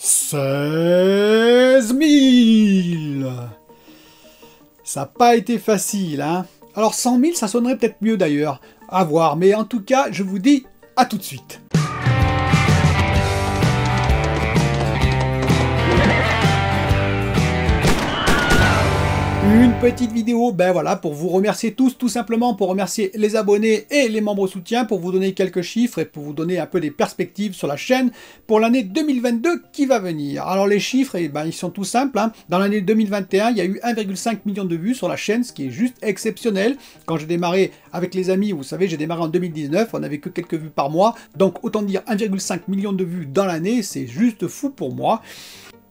16 000. Ça n'a pas été facile, hein. Alors 100 000, ça sonnerait peut-être mieux d'ailleurs. À voir, mais en tout cas, je vous dis à tout de suite. Une petite vidéo, ben voilà, pour vous remercier tous, tout simplement pour remercier les abonnés et les membres soutiens, pour vous donner quelques chiffres et pour vous donner un peu des perspectives sur la chaîne pour l'année 2022 qui va venir. Alors les chiffres, eh ben, ils sont tout simples, hein. Dans l'année 2021, il y a eu 1,5 million de vues sur la chaîne, ce qui est juste exceptionnel. Quand j'ai démarré avec les amis, vous savez, j'ai démarré en 2019, on n'avait que quelques vues par mois, donc autant dire 1,5 million de vues dans l'année, c'est juste fou pour moi.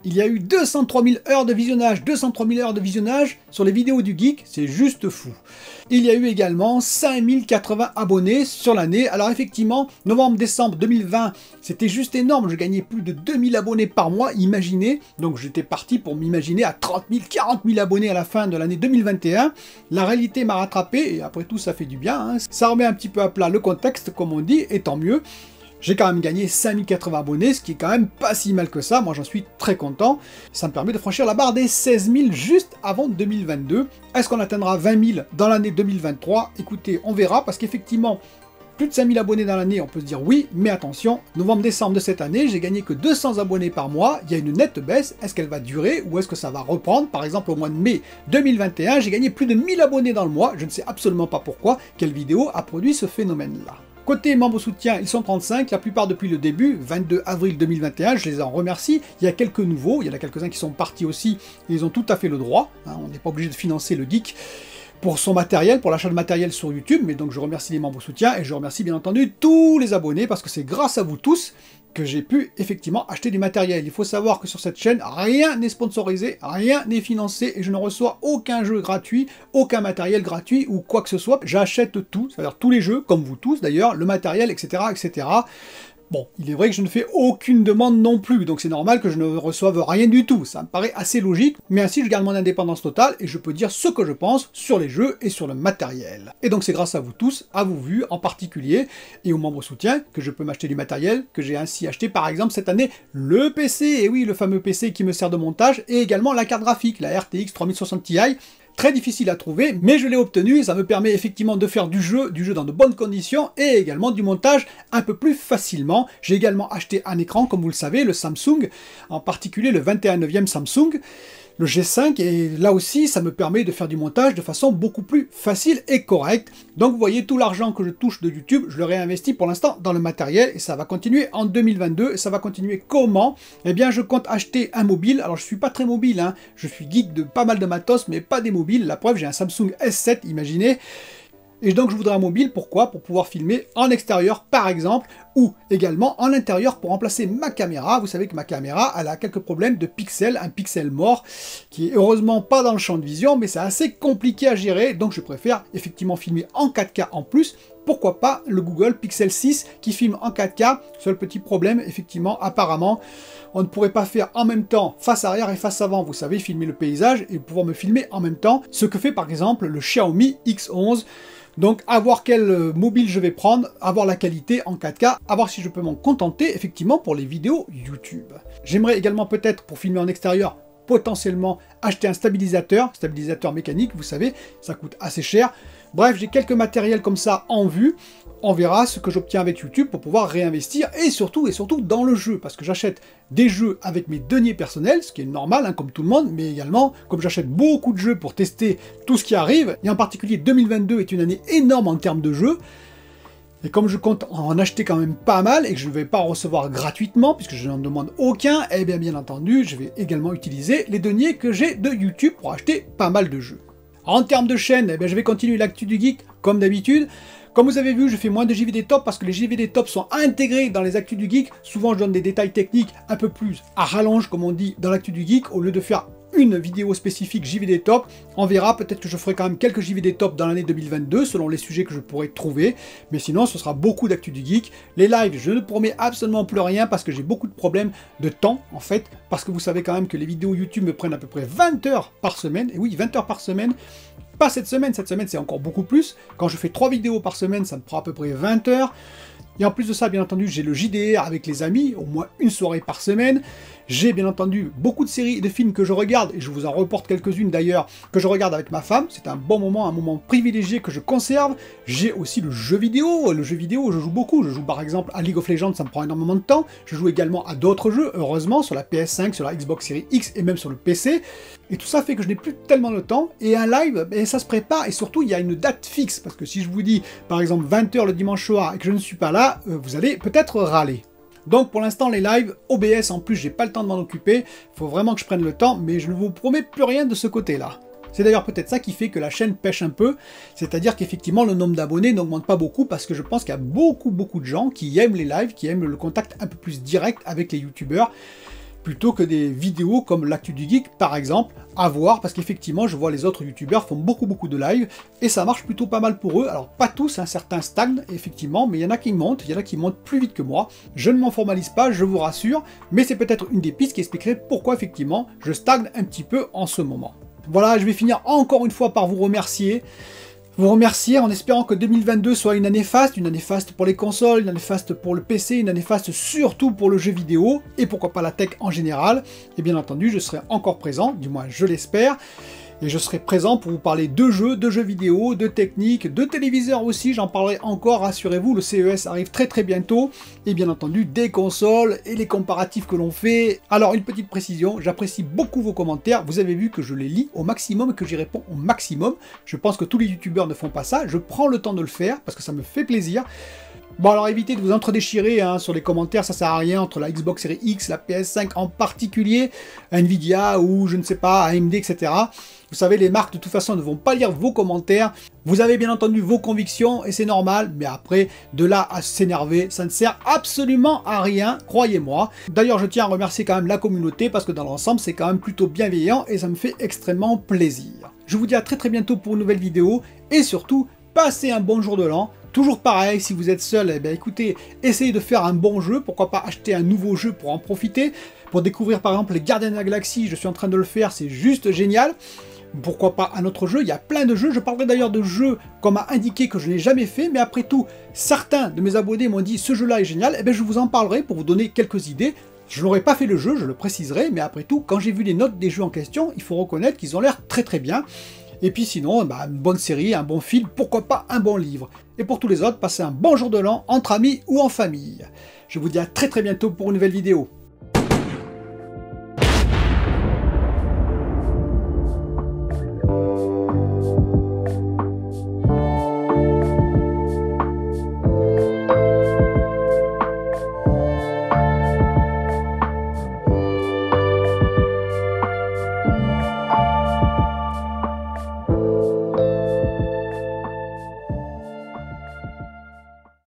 Il y a eu 203 000 heures de visionnage, 203 000 heures de visionnage sur les vidéos du geek, c'est juste fou. Il y a eu également 5080 abonnés sur l'année. Alors effectivement, novembre-décembre 2020, c'était juste énorme, je gagnais plus de 2000 abonnés par mois, imaginez. Donc j'étais parti pour m'imaginer à 30 000, 40 000 abonnés à la fin de l'année 2021. La réalité m'a rattrapé, et après tout ça fait du bien, hein. Ça remet un petit peu à plat le contexte, comme on dit, et tant mieux. J'ai quand même gagné 5080 abonnés, ce qui est quand même pas si mal que ça, moi j'en suis très content. Ça me permet de franchir la barre des 16 000 juste avant 2022. Est-ce qu'on atteindra 20 000 dans l'année 2023? Écoutez, on verra, parce qu'effectivement, plus de 5000 abonnés dans l'année, on peut se dire oui, mais attention, novembre-décembre de cette année, j'ai gagné que 200 abonnés par mois, il y a une nette baisse, est-ce qu'elle va durer ou est-ce que ça va reprendre? Par exemple, au mois de mai 2021, j'ai gagné plus de 1000 abonnés dans le mois, je ne sais absolument pas pourquoi, quelle vidéo a produit ce phénomène-là. Côté membres soutien, ils sont 35, la plupart depuis le début, 22 avril 2021, je les en remercie. Il y a quelques nouveaux, il y en a quelques-uns qui sont partis aussi, et ils ont tout à fait le droit, hein, on n'est pas obligé de financer le geek pour son matériel, pour l'achat de matériel sur YouTube, mais donc je remercie les membres soutien, et je remercie bien entendu tous les abonnés, parce que c'est grâce à vous tous que j'ai pu effectivement acheter du matériel. Il faut savoir que sur cette chaîne, rien n'est sponsorisé, rien n'est financé, et je ne reçois aucun jeu gratuit, aucun matériel gratuit, ou quoi que ce soit. J'achète tout, c'est-à-dire tous les jeux, comme vous tous d'ailleurs, le matériel, etc., etc. Bon, il est vrai que je ne fais aucune demande non plus, donc c'est normal que je ne reçoive rien du tout, ça me paraît assez logique, mais ainsi je garde mon indépendance totale et je peux dire ce que je pense sur les jeux et sur le matériel. Et donc c'est grâce à vous tous, à vous vus en particulier, et aux membres soutiens, que je peux m'acheter du matériel, que j'ai ainsi acheté par exemple cette année le PC, et oui, le fameux PC qui me sert de montage, et également la carte graphique, la RTX 3060 Ti, très difficile à trouver, mais je l'ai obtenu et ça me permet effectivement de faire du jeu dans de bonnes conditions et également du montage un peu plus facilement. J'ai également acheté un écran, comme vous le savez, le Samsung, en particulier le 21e Samsung, le G5, et là aussi ça me permet de faire du montage de façon beaucoup plus facile et correcte. Donc vous voyez, tout l'argent que je touche de YouTube, je le réinvestis pour l'instant dans le matériel, et ça va continuer en 2022, et ça va continuer comment? Eh bien je compte acheter un mobile. Alors je suis pas très mobile, hein. Je suis geek de pas mal de matos, mais pas des mobiles. La preuve, j'ai un Samsung S7, imaginez. Et donc je voudrais un mobile, pourquoi? Pour pouvoir filmer en extérieur par exemple, ou également en intérieur pour remplacer ma caméra. Vous savez que ma caméra, elle a quelques problèmes de pixels, un pixel mort, qui est heureusement pas dans le champ de vision, mais c'est assez compliqué à gérer, donc je préfère effectivement filmer en 4K en plus. Pourquoi pas le Google Pixel 6 qui filme en 4K? Seul petit problème, effectivement, apparemment, on ne pourrait pas faire en même temps face arrière et face avant, vous savez, filmer le paysage et pouvoir me filmer en même temps, ce que fait par exemple le Xiaomi X11. Donc à voir quel mobile je vais prendre, à voir la qualité en 4K, à voir si je peux m'en contenter effectivement pour les vidéos YouTube. J'aimerais également peut-être pour filmer en extérieur, potentiellement acheter un stabilisateur mécanique, vous savez, ça coûte assez cher. Bref, j'ai quelques matériels comme ça en vue. On verra ce que j'obtiens avec YouTube pour pouvoir réinvestir, et surtout dans le jeu, parce que j'achète des jeux avec mes deniers personnels, ce qui est normal, hein, comme tout le monde, mais également, comme j'achète beaucoup de jeux pour tester tout ce qui arrive, et en particulier 2022 est une année énorme en termes de jeux, et comme je compte en acheter quand même pas mal, et que je ne vais pas en recevoir gratuitement, puisque je n'en demande aucun, eh bien entendu, je vais également utiliser les deniers que j'ai de YouTube pour acheter pas mal de jeux. En termes de chaîne, eh bien, je vais continuer l'actu du geek, comme d'habitude. Comme vous avez vu, je fais moins de JVD Top parce que les JVD Top sont intégrés dans les actus du geek. Souvent, je donne des détails techniques un peu plus à rallonge, comme on dit, dans l'actu du geek, au lieu de faire une vidéo spécifique JVD Top. On verra, peut-être que je ferai quand même quelques JVD Top dans l'année 2022, selon les sujets que je pourrai trouver. Mais sinon, ce sera beaucoup d'actu du geek. Les lives, je ne promets absolument plus rien parce que j'ai beaucoup de problèmes de temps, en fait. Parce que vous savez quand même que les vidéos YouTube me prennent à peu près 20 heures par semaine. Et oui, 20 heures par semaine. Pas cette semaine c'est encore beaucoup plus. Quand je fais 3 vidéos par semaine, ça me prend à peu près 20 heures. Et en plus de ça, bien entendu, j'ai le JDR avec les amis, au moins une soirée par semaine. J'ai bien entendu beaucoup de séries et de films que je regarde, et je vous en reporte quelques-unes d'ailleurs, que je regarde avec ma femme. C'est un bon moment, un moment privilégié que je conserve. J'ai aussi le jeu vidéo. Le jeu vidéo, je joue beaucoup. Je joue par exemple à League of Legends, ça me prend énormément de temps. Je joue également à d'autres jeux, heureusement, sur la PS5, sur la Xbox Series X et même sur le PC. Et tout ça fait que je n'ai plus tellement de temps. Et un live, ça se prépare, et surtout, il y a une date fixe. Parce que si je vous dis, par exemple, 20 h le dimanche soir et que je ne suis pas là, vous allez peut-être râler. Donc pour l'instant les lives, OBS en plus j'ai pas le temps de m'en occuper, il faut vraiment que je prenne le temps, mais je ne vous promets plus rien de ce côté-là. C'est d'ailleurs peut-être ça qui fait que la chaîne pêche un peu, c'est-à-dire qu'effectivement le nombre d'abonnés n'augmente pas beaucoup parce que je pense qu'il y a beaucoup de gens qui aiment les lives, qui aiment le contact un peu plus direct avec les youtubeurs, plutôt que des vidéos comme l'actu du geek par exemple, à voir, parce qu'effectivement je vois les autres youtubeurs font beaucoup de lives, et ça marche plutôt pas mal pour eux. Alors pas tous, hein, certains stagnent effectivement, mais il y en a qui montent, il y en a qui montent plus vite que moi. Je ne m'en formalise pas, je vous rassure, mais c'est peut-être une des pistes qui expliquerait pourquoi effectivement je stagne un petit peu en ce moment. Voilà, je vais finir encore une fois par vous remercier. Vous remercier en espérant que 2022 soit une année faste pour les consoles, une année faste pour le PC, une année faste surtout pour le jeu vidéo, et pourquoi pas la tech en général. Et bien entendu, je serai encore présent, du moins je l'espère. Et je serai présent pour vous parler de jeux vidéo, de techniques, de téléviseurs aussi, j'en parlerai encore, rassurez-vous, le CES arrive très bientôt, et bien entendu des consoles et les comparatifs que l'on fait. Alors une petite précision, j'apprécie beaucoup vos commentaires, vous avez vu que je les lis au maximum et que j'y réponds au maximum. Je pense que tous les youtubeurs ne font pas ça, je prends le temps de le faire parce que ça me fait plaisir. Bon alors évitez de vous entre-déchirer hein, sur les commentaires, ça sert à rien, entre la Xbox Series X, la PS5 en particulier, Nvidia ou je ne sais pas, AMD, etc. Vous savez, les marques de toute façon ne vont pas lire vos commentaires, vous avez bien entendu vos convictions et c'est normal, mais après, de là à s'énerver, ça ne sert absolument à rien, croyez-moi. D'ailleurs je tiens à remercier quand même la communauté parce que dans l'ensemble c'est quand même plutôt bienveillant et ça me fait extrêmement plaisir. Je vous dis à très bientôt pour une nouvelle vidéo et surtout, passez un bon jour de l'an. Toujours pareil, si vous êtes seul, eh bien, écoutez, essayez de faire un bon jeu, pourquoi pas acheter un nouveau jeu pour en profiter, pour découvrir par exemple les Gardiens de la Galaxie, je suis en train de le faire, c'est juste génial. Pourquoi pas un autre jeu, il y a plein de jeux, je parlerai d'ailleurs de jeux qu'on m'a indiqué que je n'ai jamais fait, mais après tout, certains de mes abonnés m'ont dit ce jeu-là est génial, et bien je vous en parlerai pour vous donner quelques idées. Je n'aurais pas fait le jeu, je le préciserai, mais après tout, quand j'ai vu les notes des jeux en question, il faut reconnaître qu'ils ont l'air très bien. Et puis sinon, une bonne série, un bon film, pourquoi pas un bon livre. Et pour tous les autres, passez un bon jour de l'an, entre amis ou en famille. Je vous dis à très bientôt pour une nouvelle vidéo.